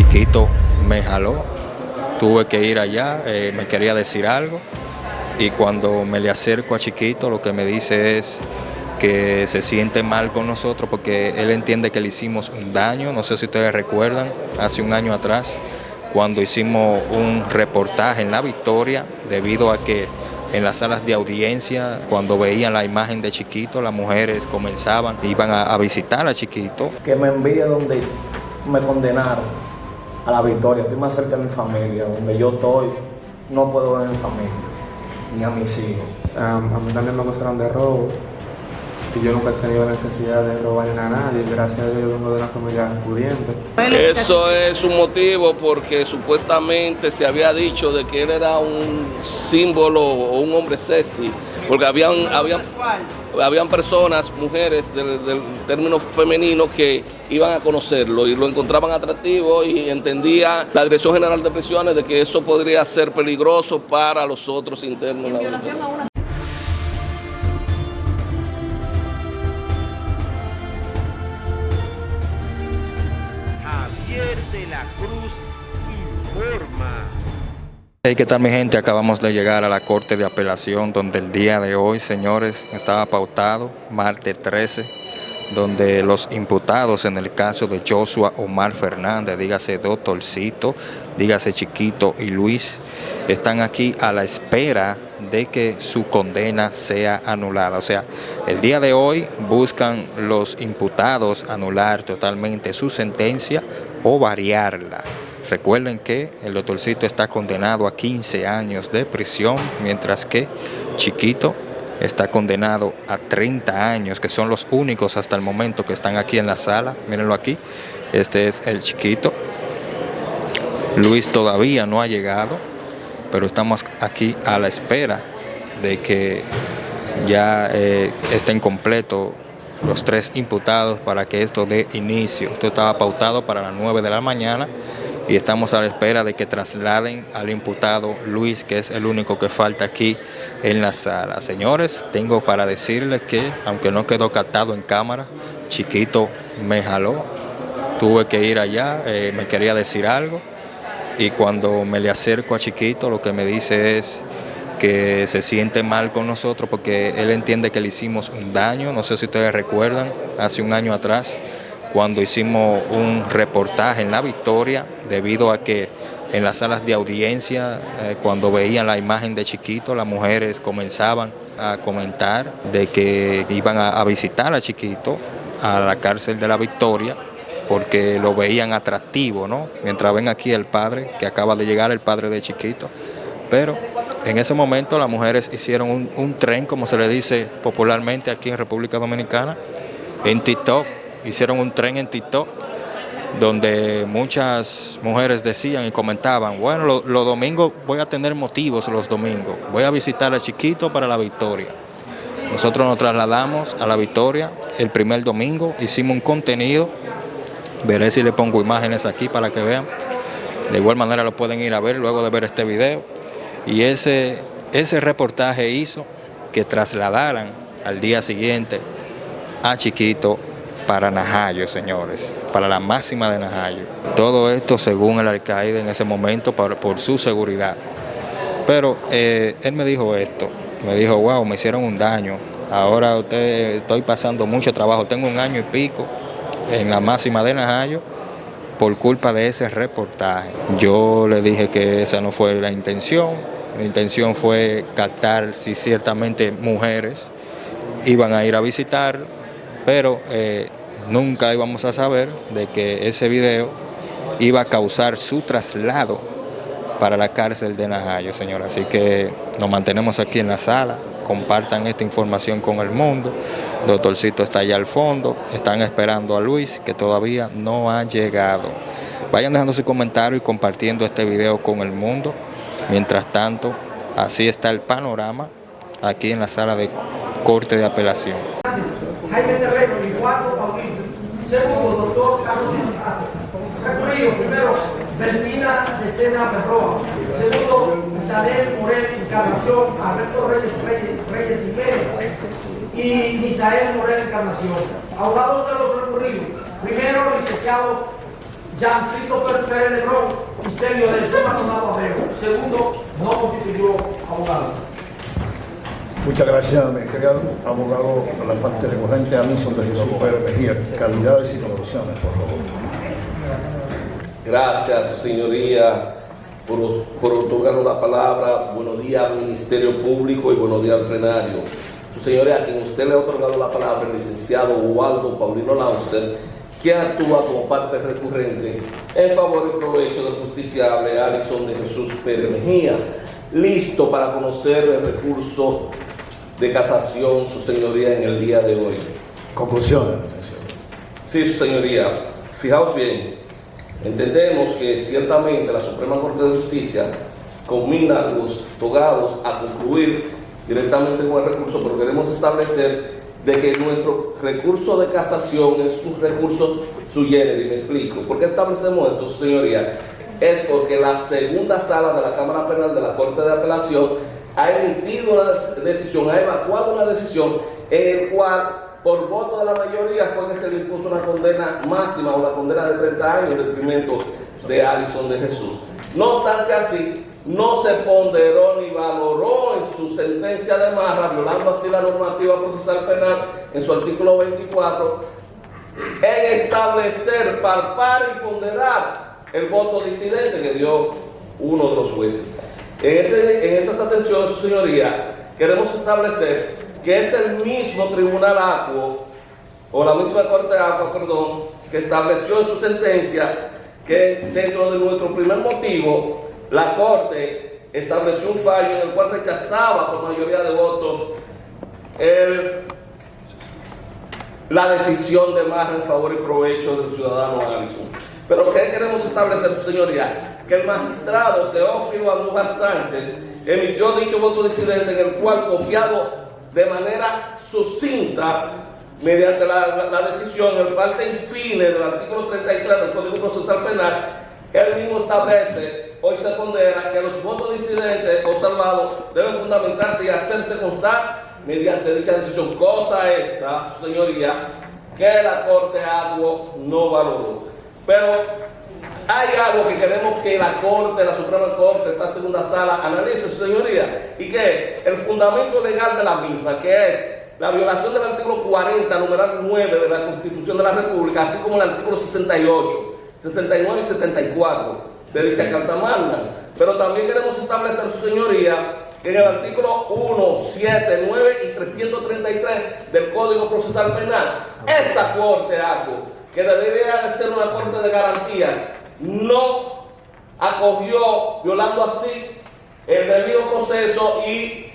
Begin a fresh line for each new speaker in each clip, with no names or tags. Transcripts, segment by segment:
Chiquito me jaló, tuve que ir allá, me quería decir algo y cuando me le acerco a Chiquito lo que me dice es que se siente mal con nosotros porque él entiende que le hicimos un daño. No sé si ustedes recuerdan, hace un año atrás, cuando hicimos un reportaje en La Victoria, debido a que en las salas de audiencia, cuando veían la imagen de Chiquito, las mujeres iban a visitar a Chiquito.
Que me envíe donde me condenaron a La Victoria. Estoy más cerca de mi familia, donde yo estoy, no puedo ver a mi familia, ni a mis hijos.
A mí también me acusaron de robo. Y yo nunca he tenido necesidad de robarle a nadie, gracias a Dios yo vengo de una familia pudiente.
Eso es un motivo porque supuestamente se había dicho de que él era un símbolo o un hombre sexy, porque habían personas, mujeres del término femenino que iban a conocerlo y lo encontraban atractivo y entendía la Dirección General de Prisiones de que eso podría ser peligroso para los otros internos.
De la Cruz informa.
Hey, ¿qué tal mi gente? Acabamos de llegar a la Corte de Apelación donde el día de hoy, señores, estaba pautado, martes 13, donde los imputados en el caso de Joshua Omar Fernández, dígase Doctorcito, dígase Chiquito y Luis, están aquí a la espera de que su condena sea anulada. O sea, el día de hoy buscan los imputados anular totalmente su sentencia o variarla. Recuerden que el Doctorcito está condenado a 15 años de prisión, mientras que Chiquito está condenado a 30 años, que son los únicos hasta el momento que están aquí en la sala. Mírenlo aquí, este es el Chiquito. Luis todavía no ha llegado, pero estamos aquí a la espera de que ya estén completos los tres imputados para que esto dé inicio. Esto estaba pautado para las 9 de la mañana y estamos a la espera de que trasladen al imputado Luis, que es el único que falta aquí en la sala. Señores, tengo para decirles que, aunque no quedó captado en cámara, Chiquito me jaló, tuve que ir allá, me quería decir algo y cuando me le acerco a Chiquito lo que me dice es que se siente mal con nosotros porque él entiende que le hicimos un daño. No sé si ustedes recuerdan, hace un año atrás, cuando hicimos un reportaje en La Victoria, debido a que en las salas de audiencia, cuando veían la imagen de Chiquito, las mujeres comenzaban a comentar de que iban a visitar a Chiquito a la cárcel de La Victoria, porque lo veían atractivo, ¿no? Mientras ven aquí el padre, que acaba de llegar, el padre de Chiquito. Pero en ese momento las mujeres hicieron un tren, como se le dice popularmente aquí en República Dominicana, en TikTok. Hicieron un tren en TikTok donde muchas mujeres decían y comentaban, bueno, los domingos voy a tener motivos los domingos, voy a visitar a Chiquito para La Victoria. Nosotros nos trasladamos a La Victoria el primer domingo, hicimos un contenido, veré si le pongo imágenes aquí para que vean. De igual manera lo pueden ir a ver luego de ver este video. Y ese reportaje hizo que trasladaran al día siguiente a Chiquito para Najayo, señores, para la máxima de Najayo. Todo esto según el alcaide en ese momento por su seguridad. Pero él me dijo esto, me dijo, wow, me hicieron un daño, ahora estoy pasando mucho trabajo, tengo un año y pico en la máxima de Najayo por culpa de ese reportaje. Yo le dije que esa no fue la intención fue captar si ciertamente mujeres iban a ir a visitar, pero nunca íbamos a saber de que ese video iba a causar su traslado para la cárcel de Najayo, señor. Así que nos mantenemos aquí en la sala, compartan esta información con el mundo. Doctorcito está allá al fondo, están esperando a Luis, que todavía no ha llegado. Vayan dejando su comentario y compartiendo este video con el mundo. Mientras tanto, así está el panorama aquí en la sala de Corte de Apelación.
Jaime Terreno, Eduardo Paulino. Segundo, doctor Carlos Santaza. Recurrido, primero, Bertina de Sena Berroa. Segundo, Isabel Morel Encarnación, Alberto Reyes Jiménez y Misael Morel Encarnación. Abogados de los recurridos. Primero, licenciado Jean Christopher Pérez Lebrón y Sergio del Sur Maldonado Abreu. Segundo, no constituyó abogado.
Muchas gracias, mi querido abogado de la parte recurrente Alison de Jesús Pérez Mejía. Calidades y conclusiones, por favor.
Gracias, su señoría, por otorgarnos la palabra. Buenos días, Ministerio Público, y buenos días al plenario. Su señoría, a quien usted le ha otorgado la palabra, el licenciado Ubaldo Paulino Lauster, que actúa como parte recurrente en favor y provecho del justiciable Alison de Jesús Pérez Mejía, listo para conocer el recurso de casación, su señoría, en el día de hoy.
Conclusiones.
Sí, su señoría. Fijaos bien, entendemos que ciertamente la Suprema Corte de Justicia combina los togados a concluir directamente con el recurso, pero queremos establecer de que nuestro recurso de casación es un recurso sui generis. Y me explico. ¿Por qué establecemos esto, su señoría? Es porque la segunda sala de la Cámara Penal de la Corte de Apelación ha emitido una decisión, ha evacuado una decisión en el cual, por voto de la mayoría, fue que se le impuso una condena máxima, una condena de 30 años de detrimento de Alison de Jesús. No obstante así, no se ponderó ni valoró en su sentencia de Marra, violando así la normativa procesal penal en su artículo 24, en establecer, palpar y ponderar el voto disidente que dio uno de los jueces. En esas atenciones, su señoría, queremos establecer que es el mismo tribunal acuo, o la misma Corte Acua, perdón, que estableció en su sentencia que dentro de nuestro primer motivo, la Corte estableció un fallo en el cual rechazaba por mayoría de votos la decisión de Marra en favor y provecho del ciudadano Alison. Pero ¿qué queremos establecer, su señoría? Que el magistrado Teófilo Andújar Sánchez emitió dicho voto disidente, en el cual, copiado de manera sucinta mediante la decisión, en el parte infine del artículo 33 del Código Procesal Penal, él mismo establece, hoy se pondera, que los votos disidentes observados deben fundamentarse y hacerse constar mediante dicha decisión, cosa esta, su señoría, que la Corte Acuo no valoró. Pero hay algo que queremos que la Corte, la Suprema Corte, esta segunda sala, analice, su señoría, y que el fundamento legal de la misma, que es la violación del artículo 40, numeral 9 de la Constitución de la República, así como el artículo 68, 69 y 74 de dicha Carta Magna. Pero también queremos establecer, su señoría, que en el artículo 1, 7, 9 y 333 del Código Procesal Penal, esa Corte Acuo, que debería de ser una corte de garantías, no acogió, violando así el debido proceso y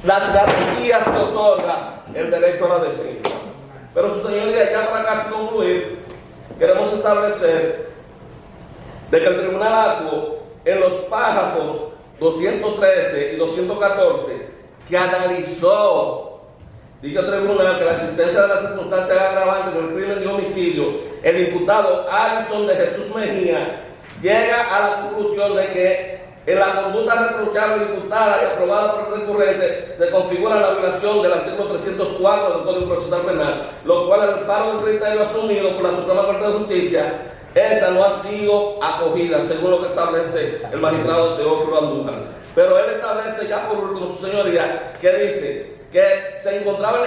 las garantías que otorga el derecho a la defensa. Pero, su señoría, ya para casi concluir, queremos establecer de que el Tribunal Acuo, en los párrafos 213 y 214, que analizó dicho tribunal que la existencia de las circunstancias agravantes del crimen de homicidio, el imputado Alison de Jesús Mejía llega a la conclusión de que en la conducta reprochable, imputada y aprobada por el recurrente se configura la violación del artículo 304 del Código Procesal Penal, lo cual, en el paro del criterio asumido por la Suprema Corte de Justicia, esta no ha sido acogida, según lo que establece el magistrado Teófilo Andújar. Pero él establece ya por último, su señoría, que dice que Alison se encontraba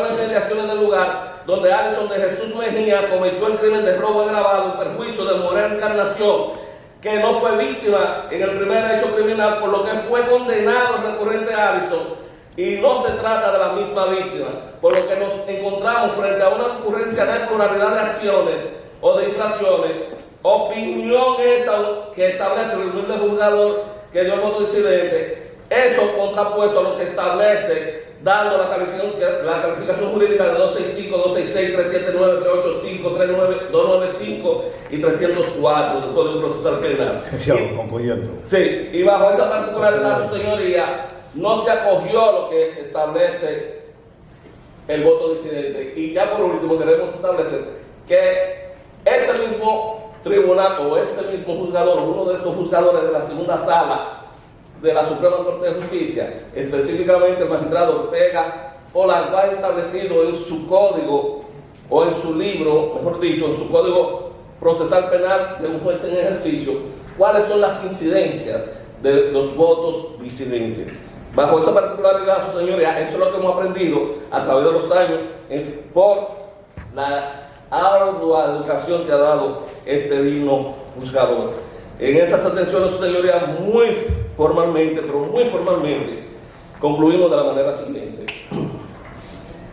en las mediaciones del lugar donde Alison de Jesús Mejía cometió el crimen de robo agravado en perjuicio de Morel Encarnación, que no fue víctima en el primer hecho criminal, por lo que fue condenado el recurrente Alison, y no se trata de la misma víctima, por lo que nos encontramos frente a una ocurrencia de pluralidad de acciones o de infracciones, opinión esta que establece el humilde juzgador que dio el voto disidente. Eso contrapuesto a lo que establece, dando la calificación jurídica de 265, 266, 379, 385, 39, 295 y 304 del Código Procesal Penal.
Licenciado, concluyendo.
Sí, y bajo esa particularidad, su señoría, no se acogió lo que establece el voto disidente. Y ya por último queremos establecer que este mismo tribunal o este mismo juzgador, uno de estos juzgadores de la segunda sala de la Suprema Corte de Justicia, específicamente el magistrado Ortega Polanco, ha establecido en su código o en su libro, mejor dicho, en su código procesal penal de un juez en ejercicio, cuáles son las incidencias de los votos disidentes. Bajo esa particularidad, sus señorías, eso es lo que hemos aprendido a través de los años por la ardua educación que ha dado este digno juzgador. En esas atenciones, sus señorías, muy formalmente, concluimos de la manera siguiente.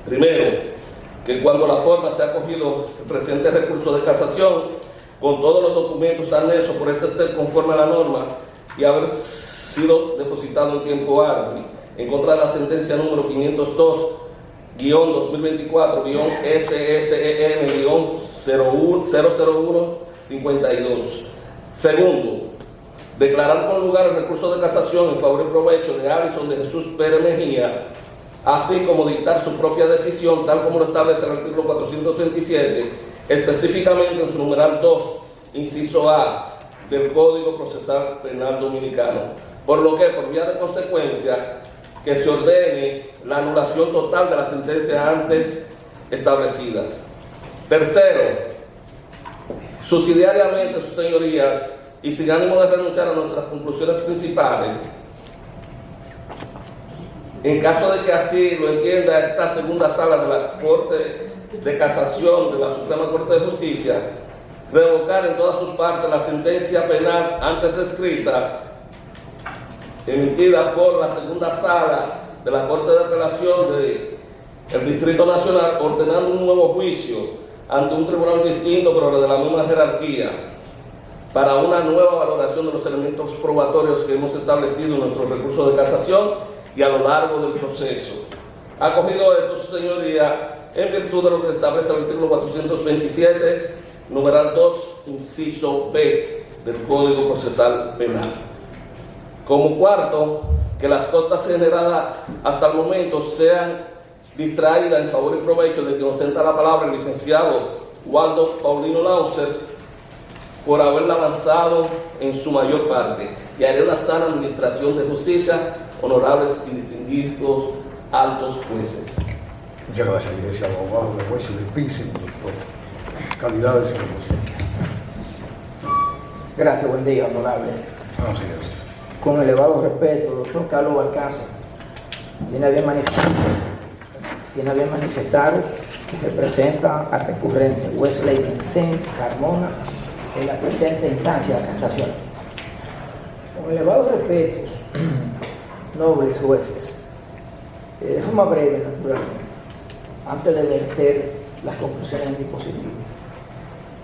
Primero, que cuando la forma se ha acogido el presente recurso de casación, con todos los documentos anexos por este ser conforme a la norma y haber sido depositado en tiempo hábil, en contra de la sentencia número 502-2024-SSEN-001-52. Segundo, declarar con lugar el recurso de casación en favor y provecho de Alison de Jesús Pérez Mejía, así como dictar su propia decisión, tal como lo establece el artículo 427, específicamente en su numeral 2, inciso A, del Código Procesal Penal Dominicano. Por lo que, por vía de consecuencia, que se ordene la anulación total de la sentencia antes establecida. Tercero, subsidiariamente, sus señorías, y sin ánimo de renunciar a nuestras conclusiones principales, en caso de que así lo entienda esta segunda sala de la Corte de Casación de la Suprema Corte de Justicia, revocar en todas sus partes la sentencia penal antes descrita, emitida por la segunda sala de la Corte de Apelación del Distrito Nacional, ordenando un nuevo juicio ante un tribunal distinto pero de la misma jerarquía, para una nueva valoración de los elementos probatorios que hemos establecido en nuestro recurso de casación y a lo largo del proceso. Ha cogido esto, su señoría, en virtud de lo que establece el artículo 427, numeral 2, inciso B del Código Procesal Penal. Como cuarto, que las costas generadas hasta el momento sean distraídas en favor y provecho de que ostenta la palabra el licenciado Waldo Paulino Nauser, por haberla avanzado en su mayor parte, y haré una sana administración de justicia, honorables y distinguidos altos jueces.
Muchas gracias, licenciado abogado de juez y de PICE, doctor. Calidades y promoción.
Gracias, buen día, honorables.
Vamos, señores.
Con elevado respeto, doctor Carlos Balcázar, tiene a bien manifestaros que representa al recurrente Wesley Vincent Carmona en la presente instancia de casación. Con elevado respeto, nobles jueces, de forma breve, naturalmente, antes de verter las conclusiones en dispositivo,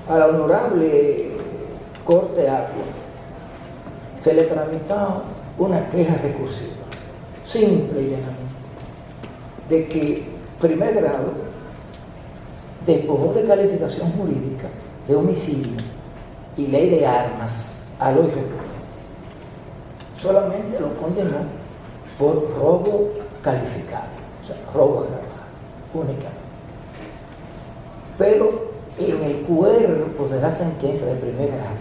a la honorable Corte Agua se le tramitaba una queja recursiva, simple y llanamente, de que primer grado despojó de calificación jurídica de homicidio y ley de armas a los irrecurrentes. Solamente lo condenó por robo calificado, o sea, robo agravado, únicamente. Pero en el cuerpo de la sentencia de primer grado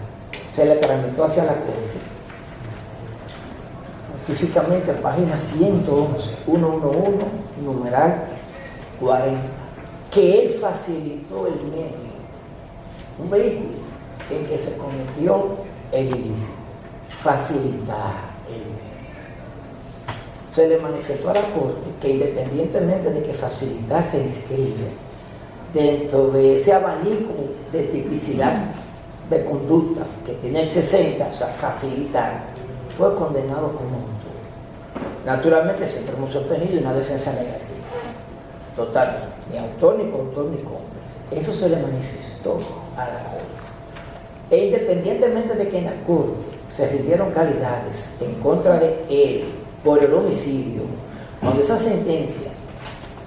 se le tramitó hacia la Corte, específicamente página 111, 111, numeral 40, que él facilitó el medio, un vehículo en que se cometió el ilícito, facilitar el medio. Se le manifestó a la Corte que independientemente de que facilitar se inscribe dentro de ese abanico de tipicidad de conducta que tenía el 60, o sea, facilitar, fue condenado como autor. Naturalmente siempre hemos obtenido una defensa negativa, total, ni autor, ni coautor, ni cómplice. Eso se le manifestó a la Corte. E independientemente de que en la Corte se rindieron calidades en contra de él por el homicidio, cuando esa sentencia,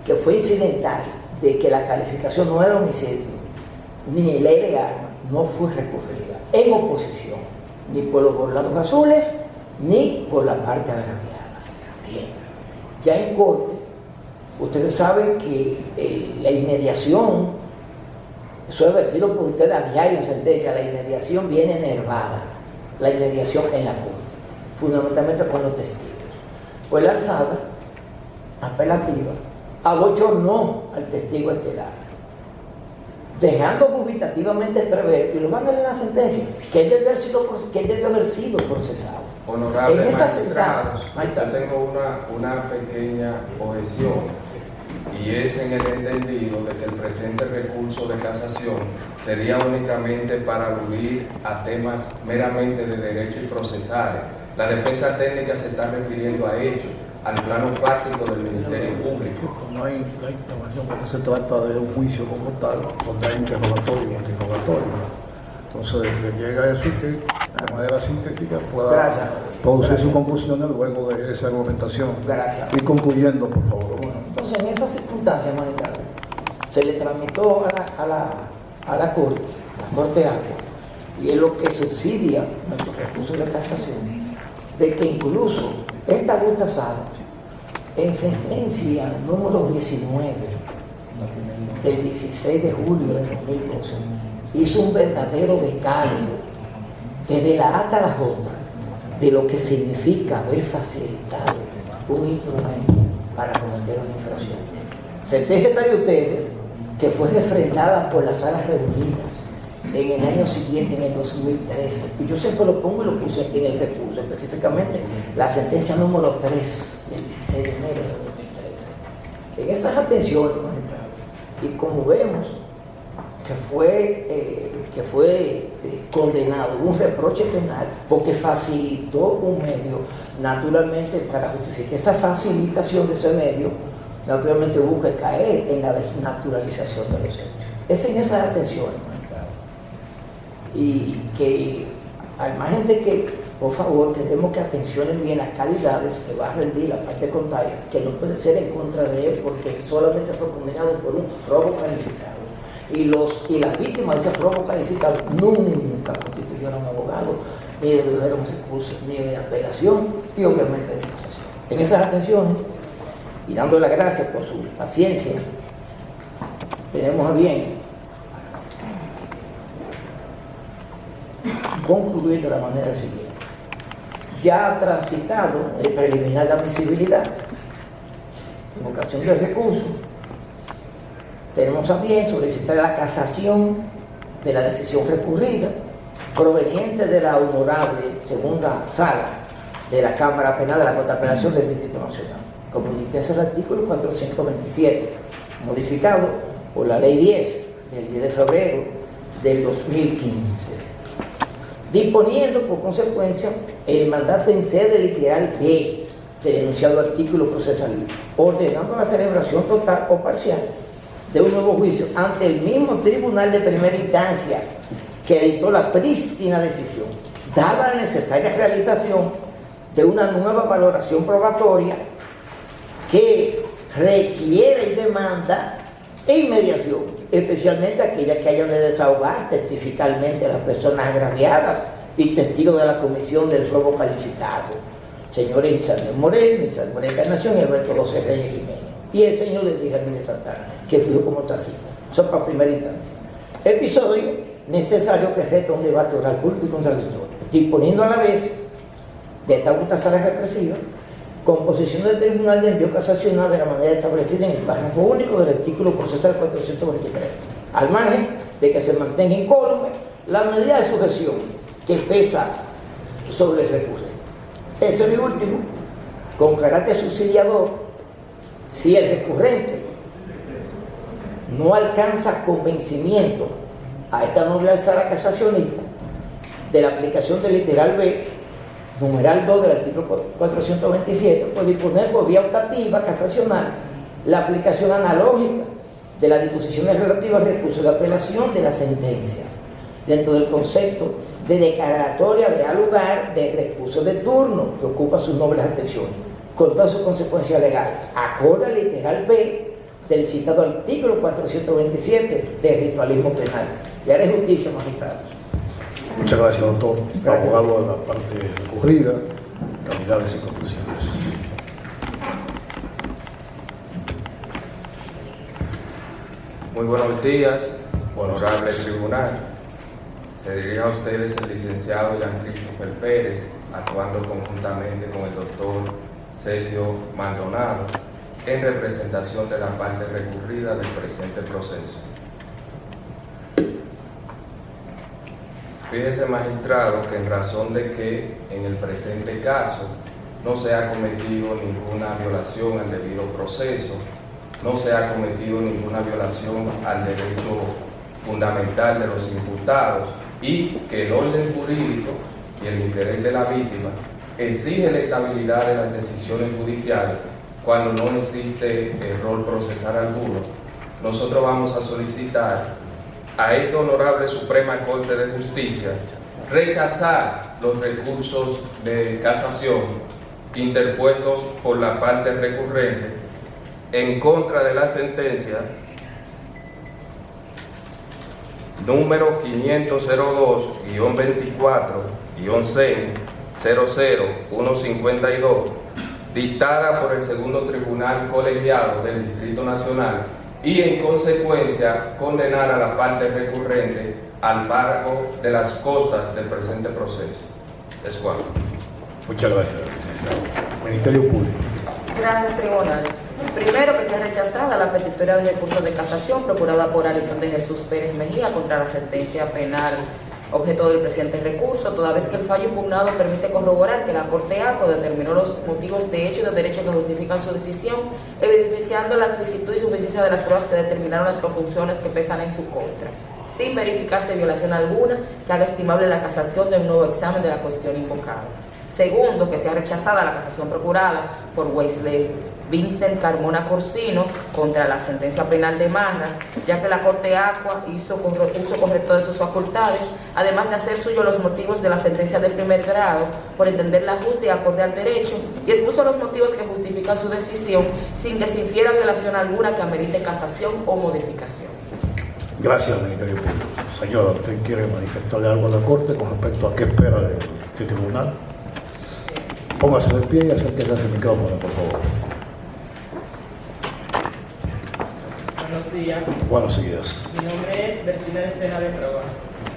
que fue incidental de que la calificación no era homicidio, ni ley de armas, no fue recurrida en oposición, ni por los bordados azules, ni por la parte agraviada. Bien, ya en Corte, ustedes saben que la inmediación, eso es vertido por ustedes a diario en sentencia, la inmediación viene enervada, la inmediación en la Corte, fundamentalmente con los testigos. Pues la alzada apelativa abochornó al testigo estelar dejando dubitativamente entrever, y lo van a leer en la sentencia, que él debió haber sido procesado.
Honorable
En esa
magistrado,
sentencia,
yo tengo una pequeña objeción, y es en el entendido de que el presente recurso de casación sería únicamente para aludir a temas meramente de derecho y procesales. La defensa técnica se está refiriendo a hechos, al plano práctico del Ministerio Público.
No hay información, porque se trata de un juicio como tal, donde hay interrogatorio y interrogatorio. Entonces le llega eso y que de manera sintética pueda producir sus conclusiones luego de esa argumentación.
Gracias.
Y concluyendo, por favor.
Bueno, entonces en esas circunstancias, magistrado, se le tramitó a la Corte Agua, y es lo que subsidia nuestro recurso de casación, de que incluso esta Augusta Sala, en sentencia número 19 del 16 de julio de 2012, hizo un verdadero decálogo desde la A hasta la J de lo que significa haber facilitado un instrumento para cometer una infracción. Sentencia está de ustedes que fue refrendada por las salas reunidas en el año siguiente, en el 2013. Y yo siempre lo pongo y lo puse en el recurso, específicamente la sentencia número 3 del 16 de enero de 2013. En esas atenciones, y como vemos que fue condenado, un reproche penal, porque facilitó un medio, naturalmente para justificar esa facilitación de ese medio, naturalmente busca caer en la desnaturalización de los hechos. Es en esas atenciones, y que hay más gente que, por favor, queremos que atencionen bien las calidades que va a rendir la parte contraria, que no puede ser en contra de él porque solamente fue condenado por un robo calificado. Y las víctimas de ese robo calificado nunca constituyeron abogado, ni dedujeron recursos, ni de apelación, y obviamente de casación. En esas atenciones, y dándole las gracias por su paciencia, tenemos a bien concluir de la manera siguiente. Ya ha transitado el preliminar de admisibilidad en ocasión del recurso. Tenemos a bien solicitar la casación de la decisión recurrida proveniente de la honorable segunda sala de la Cámara Penal de la Corte de Apelación del Distrito Nacional, como dice el artículo 427, modificado por la Ley 10 del 10 de febrero del 2015, disponiendo por consecuencia el mandato en sede literal B del enunciado artículo procesal, ordenando la celebración total o parcial de un nuevo juicio ante el mismo tribunal de primera instancia que dictó la prístina decisión, dada la necesaria realización de una nueva valoración probatoria que requiere y demanda inmediación, especialmente aquellas que hayan de desahogar testificalmente a las personas agraviadas y testigos de la comisión del robo calificado, señores Isabel Morel, Isabel Morel Encarnación y Alberto José Reyes Jiménez, y el señor de Ramírez Santana, que fijó como tacita. Eso para primera instancia. Episodio necesario que resta un debate oral público y contradictorio, disponiendo a la vez de esta Augusta Sala represiva composición del Tribunal de Envío Casacional de la manera establecida en el párrafo único del artículo procesal 423, al margen de que se mantenga incólume la medida de sujeción que pesa sobre el recurrente. Eso es lo último, con carácter subsidiador, si el recurrente no alcanza convencimiento a esta nueva sala casacionista de la aplicación del literal B, numeral 2 del artículo 427, por disponer por vía optativa casacional la aplicación analógica de las disposiciones relativas al recurso de apelación de las sentencias, dentro del concepto de declaratoria de dar lugar de recurso de turno que ocupa sus nobles atenciones, con todas sus consecuencias legales, acorde al literal B del citado artículo 427 del ritualismo penal. Y haré justicia, magistrados.
Muchas gracias, doctor.
Gracias.
Abogado de la parte recurrida, calidades y conclusiones.
Muy buenos días, honorable tribunal. Se dirige a ustedes el licenciado Jean-Christopher Pérez, actuando conjuntamente con el doctor Sergio Maldonado, en representación de la parte recurrida del presente proceso. Fíjese, magistrado, que en razón de que en el presente caso no se ha cometido ninguna violación al debido proceso, no se ha cometido ninguna violación al derecho fundamental de los imputados y que el orden jurídico y el interés de la víctima exige la estabilidad de las decisiones judiciales cuando no existe error procesal alguno, nosotros vamos a solicitar a esta honorable Suprema Corte de Justicia rechazar los recursos de casación interpuestos por la parte recurrente en contra de la sentencia número 502-24-C-00152, dictada por el Segundo Tribunal Colegiado del Distrito Nacional, y en consecuencia condenar a la parte recurrente al pago de las costas del presente proceso. Es cuanto.
Muchas gracias, licenciado. Ministerio Público.
Gracias, tribunal. Primero, que sea rechazada la petitoria de recurso de casación procurada por Alison de Jesús Pérez Mejía contra la sentencia penal objeto del presente recurso, toda vez que el fallo impugnado permite corroborar que la Corte ACO determinó los motivos de hecho y de derecho que justifican su decisión, evidenciando la explicitud y suficiencia de las pruebas que determinaron las conclusiones que pesan en su contra, sin verificarse violación alguna que haga estimable la casación de un nuevo examen de la cuestión invocada. Segundo, que sea rechazada la casación procurada por Wesley Vincent Carmona Corsino contra la sentencia penal de Marras, ya que la Corte ACO hizo uso correcto de sus facultades, además de hacer suyo los motivos de la sentencia de primer grado, por entenderla justa y acorde al derecho, y expuso los motivos que justifican su decisión, sin que se infiera violación alguna que amerite casación o modificación.
Gracias, Ministerio Público. Señora, ¿usted quiere manifestarle algo a la Corte con respecto a qué espera del tribunal? Póngase de pie y acérquese a ese micrófono, por favor.
Buenos días.
Buenos días.
Mi nombre es Bertina de Sena de Proa.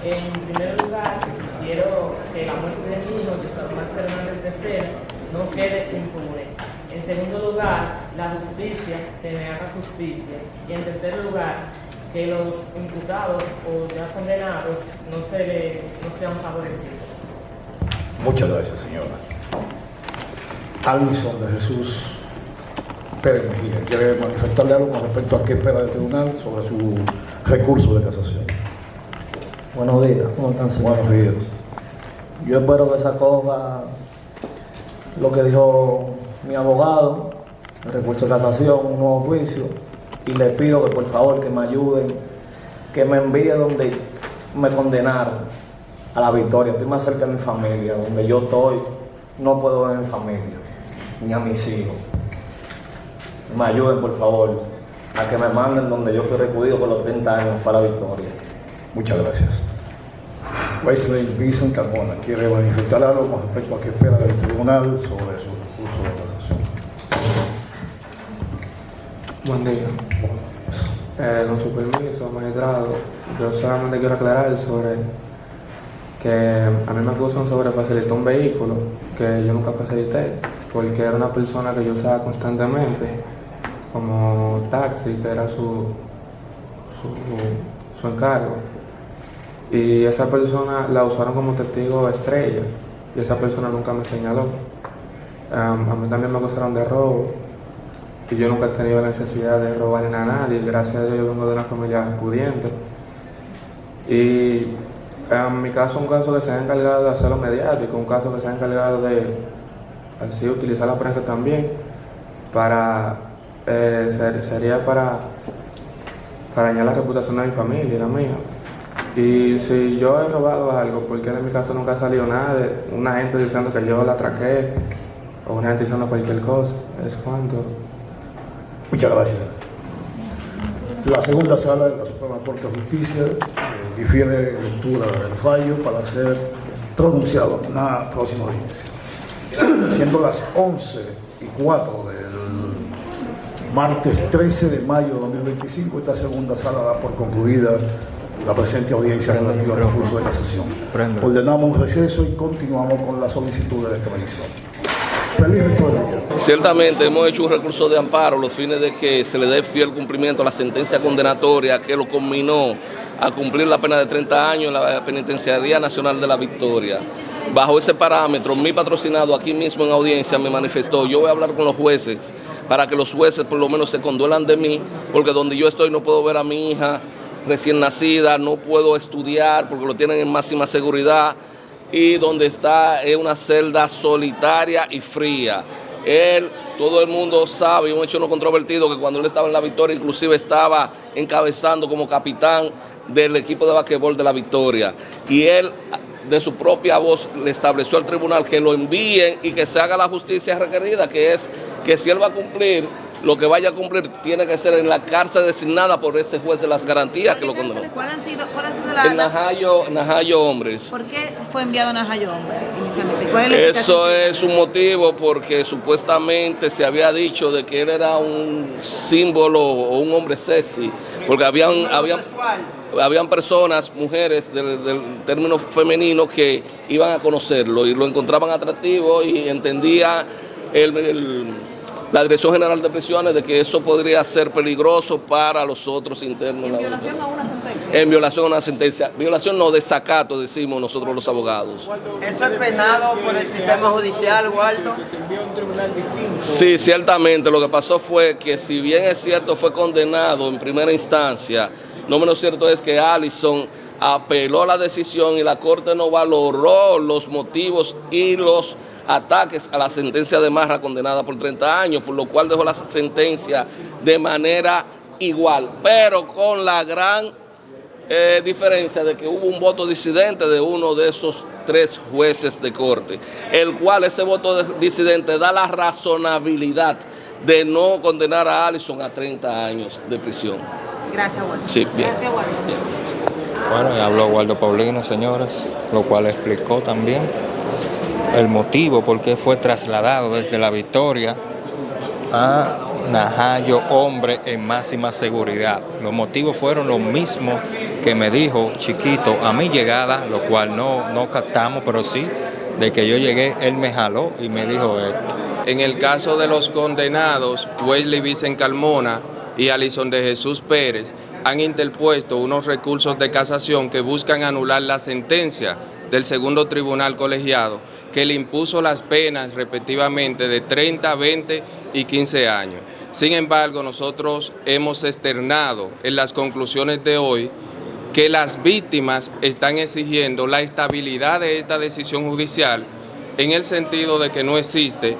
En primer lugar, quiero que la muerte de mi hijo, Yosamar Fernández de Sena, no quede impune. En segundo lugar, la justicia que me haga justicia. Y en tercer lugar, que los imputados o ya condenados no sean favorecidos.
Muchas gracias, señora. Alison de Jesús Pérez Mejía, ¿quiere manifestarle algo con respecto a qué espera del tribunal sobre su recurso de casación?
Buenos días, ¿cómo están, señor?
Buenos días.
Yo espero que se acoja lo que dijo mi abogado, el recurso de casación, un nuevo juicio, y le pido que por favor que me ayuden, que me envíe donde me condenaron a la victoria. Estoy más cerca de mi familia, donde yo estoy, no puedo ver a mi familia, ni a mis hijos. Me ayuden por favor a que me manden donde yo fui recluido por los 30 años para la victoria.
Muchas gracias. Wesley Vincent Carmona, ¿quiere manifestar algo con respecto a qué espera del tribunal sobre su recurso de casación?
Buen día. Con su permiso, magistrado, yo solamente quiero aclarar sobre que a mí me acusan sobre facilitar un vehículo que yo nunca facilité, porque era una persona que yo usaba constantemente como taxi, que era su encargo. Y esa persona la usaron como testigo estrella, y esa persona nunca me señaló. A mí también me acusaron de robo, y yo nunca he tenido la necesidad de robarle a nadie. Gracias a Dios yo vengo de una familia pudiente. Y en mi caso, un caso que se ha encargado de hacerlo mediático, un caso que se ha encargado de así utilizar la prensa también para sería para dañar la reputación de mi familia y la mía. Y si yo he robado algo, porque en mi caso nunca ha salido nada de una gente diciendo que yo la atraqué o una gente diciendo cualquier cosa. Es cuanto.
Muchas gracias. La segunda sala de la Suprema Corte de Justicia difiere lectura del fallo para ser pronunciado en una próxima audiencia. Siendo las 11:04 del martes 13 de mayo de 2025, esta segunda sala da por concluida la presente audiencia relativa al recurso de casación. Ordenamos un receso y continuamos con las solicitudes de extradición. Feliz victoria.
Ciertamente hemos hecho un recurso de amparo a los fines de que se le dé fiel cumplimiento a la sentencia condenatoria que lo conminó a cumplir la pena de 30 años en la Penitenciaría Nacional de la Victoria. Bajo ese parámetro, mi patrocinado aquí mismo en audiencia me manifestó: yo voy a hablar con los jueces para que los jueces por lo menos se conduelan de mí, porque donde yo estoy no puedo ver a mi hija recién nacida, no puedo estudiar porque lo tienen en máxima seguridad, y donde está es una celda solitaria y fría. Todo el mundo sabe, un hecho no controvertido, que cuando él estaba en la Victoria, inclusive estaba encabezando como capitán del equipo de basquetbol de la Victoria. Y él, de su propia voz, le estableció al tribunal que lo envíen y que se haga la justicia requerida, que es que si él va a cumplir, lo que vaya a cumplir tiene que ser en la cárcel designada por ese juez de las garantías que lo condenó.
¿Cuál ha sido
En Najayo Hombres.
¿Por qué fue enviado a Najayo Hombres inicialmente? ¿Cuál es la
Eso es un motivo porque supuestamente se había dicho de que él era un símbolo o un hombre sexy, porque habían personas, mujeres del término femenino, que iban a conocerlo y lo encontraban atractivo, y entendía la Dirección General de Prisiones de que eso podría ser peligroso para los otros internos.
¿En violación a una sentencia?
En violación a una sentencia. Violación no, desacato, decimos nosotros los abogados.
¿Eso es penado por el sistema judicial, Waldo?
Sí, ciertamente. Lo que pasó fue que, si bien es cierto fue condenado en primera instancia, no menos cierto es que Allison apeló la decisión y la Corte no valoró los motivos y los ataques a la sentencia de Marra, condenada por 30 años, por lo cual dejó la sentencia de manera igual, pero con la gran diferencia de que hubo un voto disidente de uno de esos 3 jueces de corte, el cual ese voto disidente da la razonabilidad de no condenar a Allison a 30 años de prisión.
Gracias, Waldo.
Sí, bien.
Gracias, Waldo.
Bueno, y habló Waldo Paulino, señores, lo cual explicó también el motivo por qué fue trasladado desde la Victoria a Najayo Hombre en máxima seguridad. Los motivos fueron los mismos que me dijo Chiquito a mi llegada, lo cual no captamos, pero sí, de que yo llegué, él me jaló y me dijo esto.
En el caso de los condenados, Wesley Vicen Carmona y Alison de Jesús Pérez han interpuesto unos recursos de casación que buscan anular la sentencia del segundo tribunal colegiado, que le impuso las penas respectivamente de 30, 20 y 15 años. Sin embargo, nosotros hemos externado en las conclusiones de hoy que las víctimas están exigiendo la estabilidad de esta decisión judicial, en el sentido de que no existe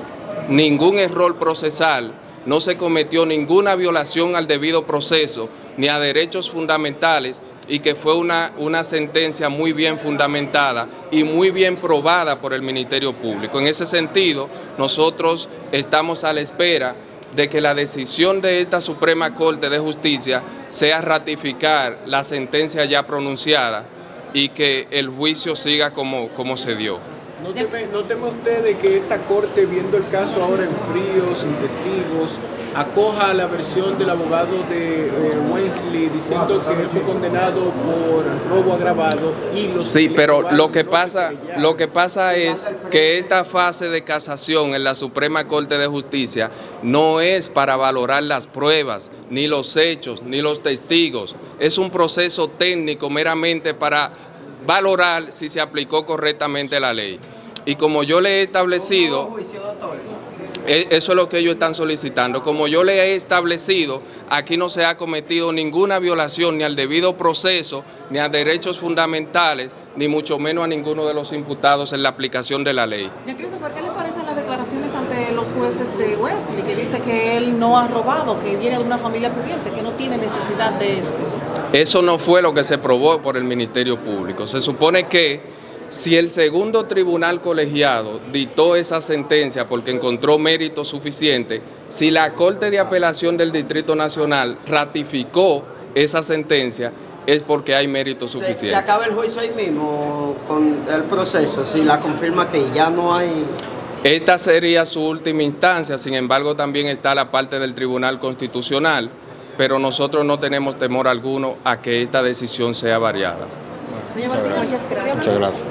ningún error procesal, no se cometió ninguna violación al debido proceso ni a derechos fundamentales, y que fue una sentencia muy bien fundamentada y muy bien probada por el Ministerio Público. En ese sentido, nosotros estamos a la espera de que la decisión de esta Suprema Corte de Justicia sea ratificar la sentencia ya pronunciada y que el juicio siga como se dio.
¿No teme usted de que esta Corte, viendo el caso ahora en frío, sin testigos, acoja la versión del abogado de Wesley diciendo que él fue condenado por robo agravado?
Sí, pero lo que pasa es que esta fase de casación en la Suprema Corte de Justicia no es para valorar las pruebas, ni los hechos, ni los testigos. Es un proceso técnico meramente para valorar si se aplicó correctamente la ley. Y como yo le he establecido, eso es lo que ellos están solicitando. Como yo le he establecido, aquí no se ha cometido ninguna violación ni al debido proceso, ni a derechos fundamentales, ni mucho menos a ninguno de los imputados en la aplicación de la ley.
¿Por qué le parecen las declaraciones ante los jueces de Wesley, que dice que él no ha robado, que viene de una familia pudiente, que no tiene necesidad de esto?
Eso no fue lo que se probó por el Ministerio Público. Se supone que si el segundo tribunal colegiado dictó esa sentencia porque encontró mérito suficiente, si la Corte de Apelación del Distrito Nacional ratificó esa sentencia, es porque hay mérito suficiente.
¿Se acaba el juicio ahí mismo con el proceso? Si la confirma que ya no hay...
Esta sería su última instancia, sin embargo también está la parte del Tribunal Constitucional, pero nosotros no tenemos temor alguno a que esta decisión sea variada.
Muchas gracias.
Muchas gracias.